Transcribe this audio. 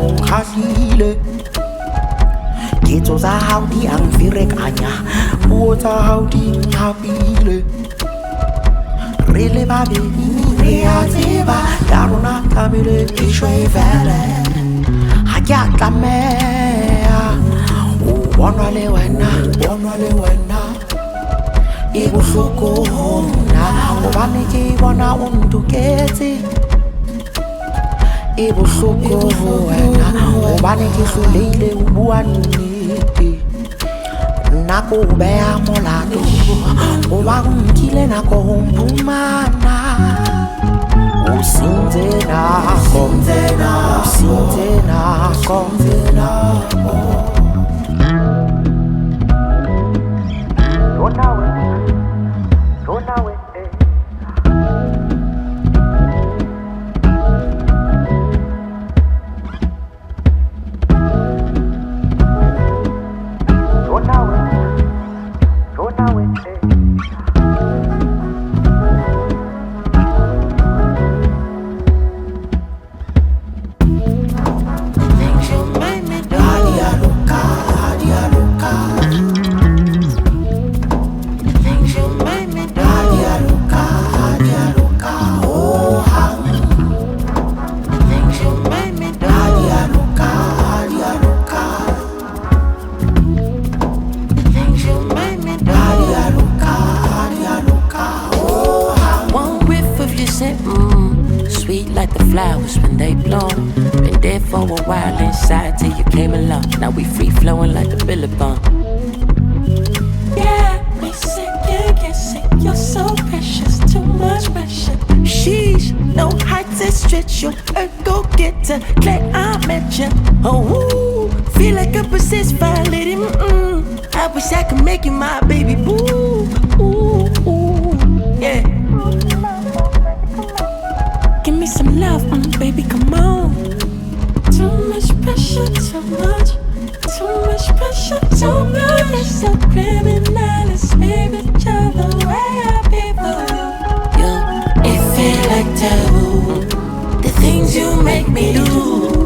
ongkhahlile ketso tsa hao di ang ferekanya puo tsa hao di hapile re le babedi re a tseba ya rona tlamehile e shwe fele ha ke a tlameha o bonwa le wena e bohloko hona hobane ke bona o ntoketse e bohloko ho wena hobane ke hlolehile ho bua nnete nako o beha molato hoba o nkile nako ho mphumana o sentse nako Sweet like the flowers when they bloom. Been there for a while inside till you came along. Now we free flowing like the Billabong. Yeah, we sick, you get sick. You're so precious, too much pressure. Sheesh, no heights that stretch you. Go get to Clay, I met you. Oh, feel like a possessed violating. I wish I could make you my baby boo. Yeah. Give me some love, baby, come on. Too much pressure, too much pressure, too much. It's so criminal, let's leave each other way our people. It feel like taboo, the things you make me do.